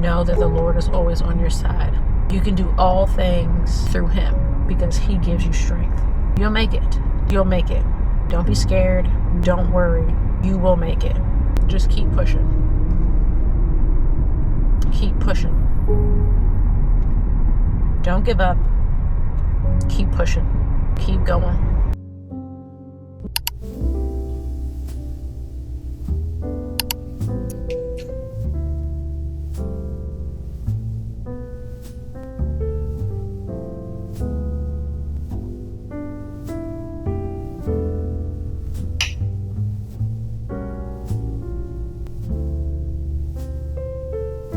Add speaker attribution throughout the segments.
Speaker 1: know that the Lord is always on your side. You can do all things through him because he gives you strength. You'll make it. You'll make it. Don't be scared. Don't worry. You will make it. Just keep pushing. Keep pushing. Don't give up. Keep pushing. Keep going.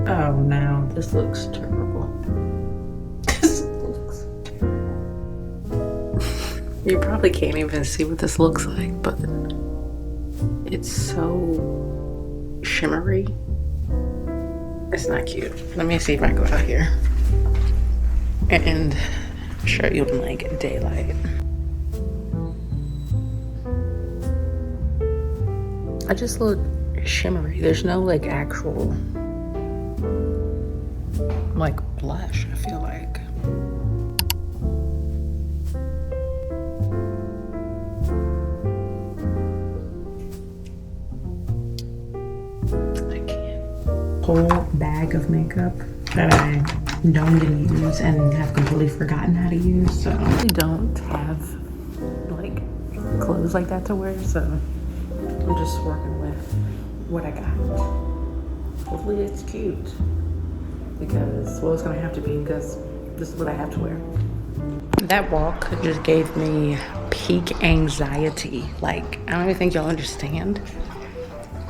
Speaker 1: Oh no, this looks terrible. This looks terrible. You probably can't even see what this looks like, but it's so shimmery. It's not cute. Let me see if I go out here and show you in like daylight. I just look shimmery. There's no like actual like blush, I feel like. I can't. Whole bag of makeup that I don't even use and have completely forgotten how to use, so I really don't have like clothes like that to wear, so I'm just working with what I got. Hopefully it's cute. Because, well, it's gonna have to be because this is what I have to wear. That walk just gave me peak anxiety. Like, I don't even think y'all understand.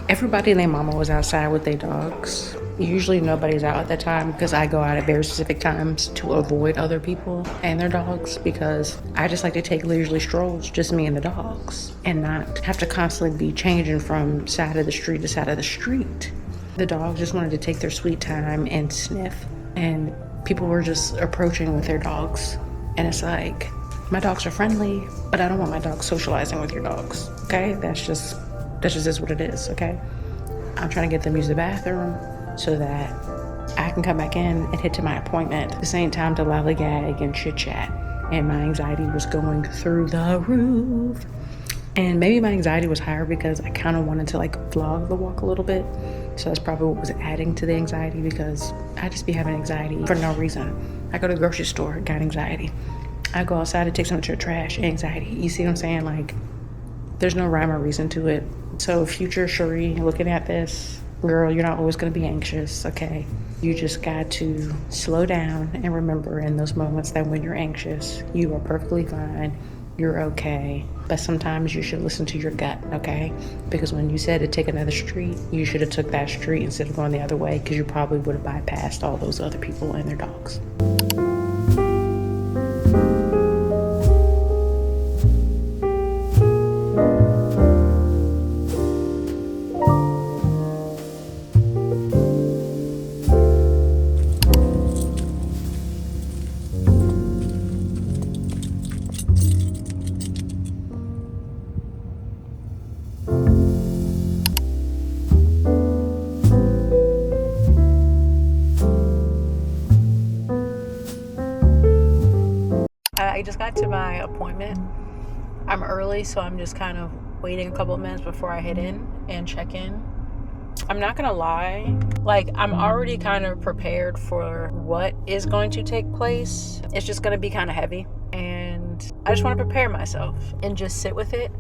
Speaker 1: Everybody and their mama was outside with their dogs. Usually nobody's out at that time because I go out at very specific times to avoid other people and their dogs, because I just like to take leisurely strolls, just me and the dogs, and not have to constantly be changing from side of the street to side of the street. The dogs just wanted to take their sweet time and sniff, and people were just approaching with their dogs. And it's like, my dogs are friendly, but I don't want my dogs socializing with your dogs, okay? That's just is what it is, okay? I'm trying to get them to use the bathroom so that I can come back in and head to my appointment. This ain't time to lollygag and chit chat. And my anxiety was going through the roof. And maybe my anxiety was higher because I kind of wanted to like vlog the walk a little bit. So that's probably what was adding to the anxiety, because I just be having anxiety for no reason. I go to the grocery store, got anxiety. I go outside to take something to the trash, anxiety. You see what I'm saying? Like, there's no rhyme or reason to it. So future Cherie, looking at this, girl, you're not always gonna be anxious, okay? You just got to slow down and remember in those moments that when you're anxious, you are perfectly fine. You're okay, but sometimes you should listen to your gut, okay? Because when you said to take another street, you should have took that street instead of going the other way, because you probably would have bypassed all those other people and their dogs. I just got to my appointment. I'm early, so I'm just kind of waiting a couple of minutes before I head in and check in. I'm not gonna lie, like, I'm already kind of prepared for what is going to take place. It's just gonna be kind of heavy, and I just want to prepare myself and just sit with it.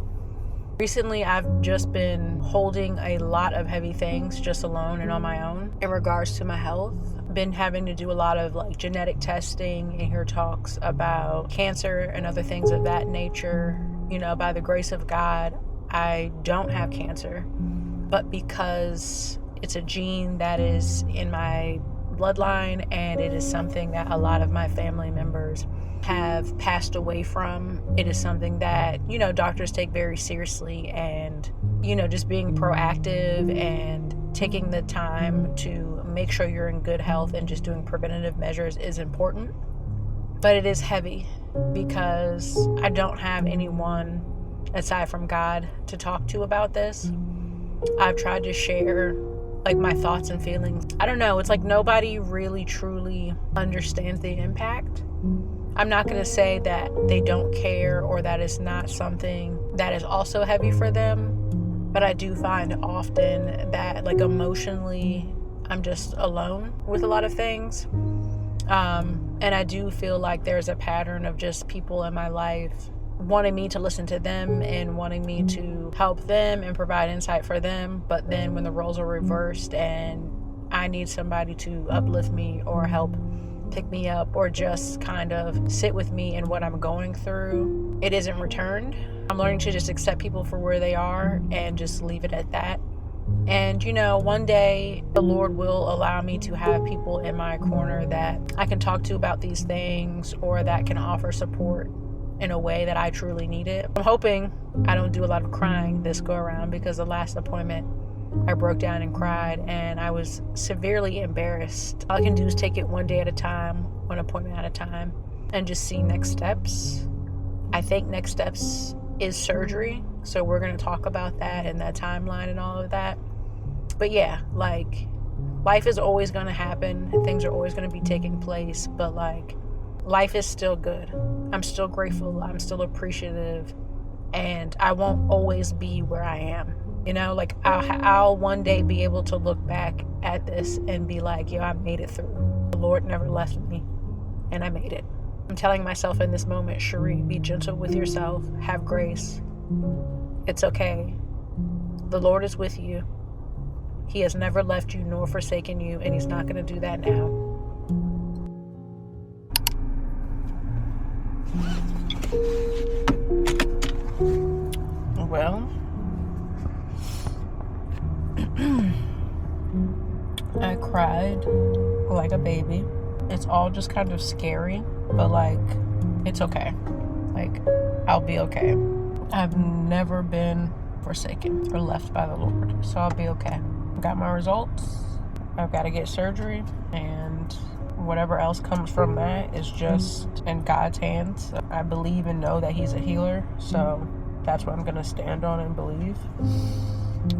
Speaker 1: Recently, I've just been holding a lot of heavy things just alone and on my own in regards to my health. Been having to do a lot of like genetic testing and hear talks about cancer and other things of that nature. You know, by the grace of God, I don't have cancer, but because it's a gene that is in my bloodline, and it is something that a lot of my family members have passed away from, it is something that, you know, doctors take very seriously. And, you know, just being proactive and taking the time to make sure you're in good health and just doing preventative measures is important. But it is heavy because I don't have anyone aside from God to talk to about this. I've tried to share like my thoughts and feelings. I don't know. It's like nobody really truly understands the impact. I'm not going to say that they don't care or that it's not something that is also heavy for them. But I do find often that like emotionally, I'm just alone with a lot of things. And I do feel like there's a pattern of just people in my life wanting me to listen to them and wanting me to help them and provide insight for them. But then when the roles are reversed and I need somebody to uplift me or help pick me up or just kind of sit with me in what I'm going through, it isn't returned. I'm learning to just accept people for where they are and just leave it at that. And one day the Lord will allow me to have people in my corner that I can talk to about these things or that can offer support in a way that I truly need it. I'm hoping I don't do a lot of crying this go around, because the last appointment I broke down and cried and I was severely embarrassed. All I can do is take it one day at a time, one appointment at a time, and just see next steps. I think next steps is surgery. So we're going to talk about that and that timeline and all of that. But yeah, like life is always going to happen. Things are always going to be taking place. But like life is still good. I'm still grateful. I'm still appreciative. And I won't always be where I am. Like I'll one day be able to look back at this and be like, I made it through. The Lord never left me and I made it. I'm telling myself in this moment, Cherie, be gentle with yourself. Have grace. It's okay. The Lord is with you. He has never left you nor forsaken you, and he's not going to do that now. Well, I cried like a baby. It's all just kind of scary, but like, it's okay. Like, I'll be okay. I've never been forsaken or left by the Lord, so I'll be okay. I got my results. I've got to get surgery, and whatever else comes from that is just in God's hands. I believe and know that he's a healer, so that's what I'm going to stand on and believe.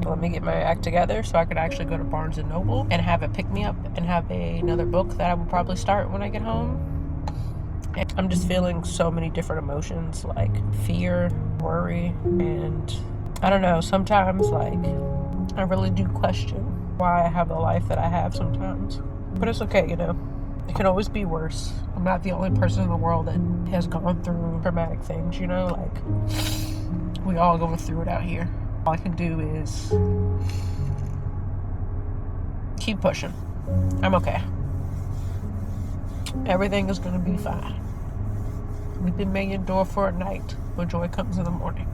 Speaker 1: Let me get my act together so I could actually go to Barnes & Noble and have it pick me up and have another book that I will probably start when I get home. And I'm just feeling so many different emotions, like fear, worry, and I don't know, sometimes like I really do question why I have the life that I have sometimes. But it's okay, it can always be worse. I'm not the only person in the world that has gone through traumatic things, like we all going through it out here. All I can do is keep pushing. I'm okay. Everything is going to be fine. Weeping may endure for a night, but joy comes in the morning.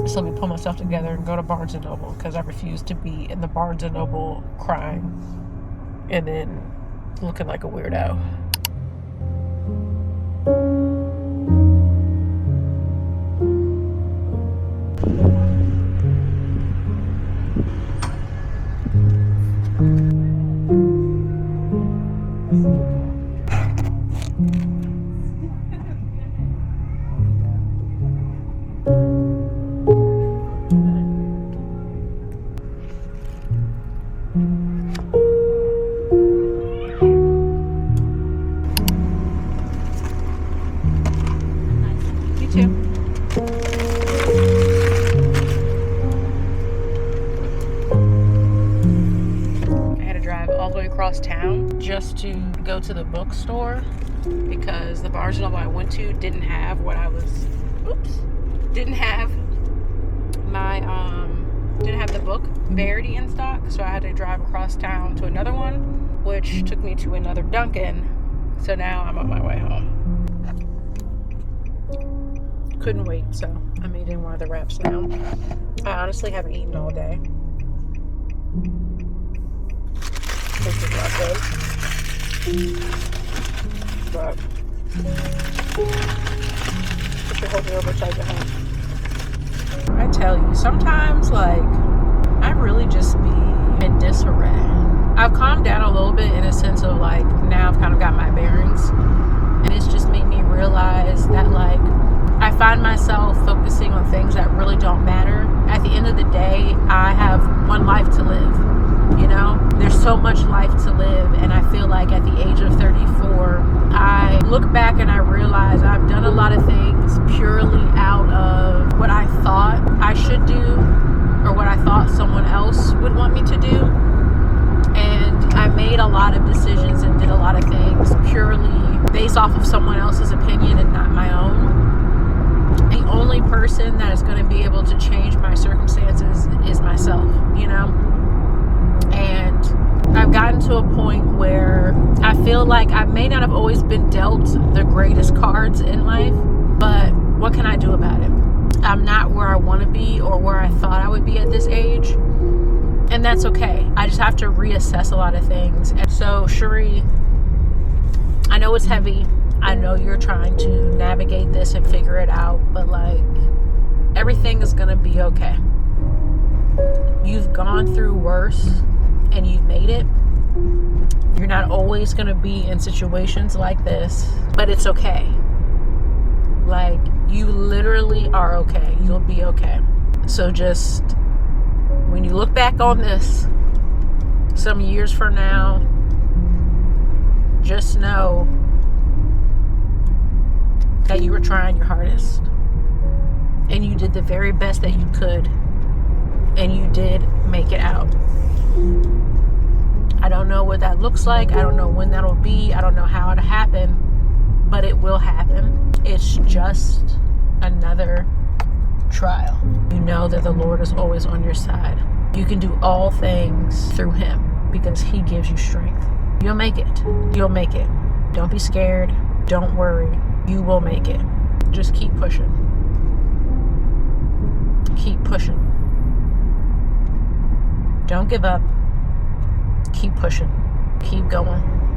Speaker 1: So let me pull myself together and go to Barnes & Noble, because I refuse to be in the Barnes & Noble crying and then looking like a weirdo. Town just to go to the bookstore because the Barnes & Noble I went to didn't have the book Verity in stock, so I had to drive across town to another one, which took me to another Dunkin'. So now I'm on my way home. Couldn't wait, so I'm eating one of the wraps now. I honestly haven't eaten all day. This is not good. But put your whole over tight at home. I tell you, sometimes like I really just be in disarray. I've calmed down a little bit in a sense of like now I've kind of got my bearings, and it's just made me realize that like I find myself focusing on things that really don't matter at the end of the day, I have one life to live. You know, there's so much life to live, and I feel like at the age of 34, I look back and I realize I've done a lot of things purely out of what I thought I should do or what I thought someone else would want me to do. And I made a lot of decisions and did a lot of things purely based off of someone else's opinion and not my own. The only person that is going to be able to change my circumstances is myself, you know? And I've gotten to a point where I feel like I may not have always been dealt the greatest cards in life, but what can I do about it? I'm not where I want to be or where I thought I would be at this age. And that's okay. I just have to reassess a lot of things. And so, Cherie, I know it's heavy. I know you're trying to navigate this and figure it out, but like, everything is going to be okay. You've gone through worse and you've made it. You're not always going to be in situations like this, but it's okay. Like, you literally are okay. You'll be okay. So just, when you look back on this some years from now, just know that you were trying your hardest and you did the very best that you could, and you did make it out. I don't know what that looks like. I don't know when that'll be. I don't know how it'll happen, but it will happen. It's just another trial. You know that the Lord is always on your side. You can do all things through Him because He gives you strength. You'll make it. You'll make it. Don't be scared. Don't worry. You will make it. Just keep pushing. Keep pushing. Don't give up. Keep pushing. Keep going.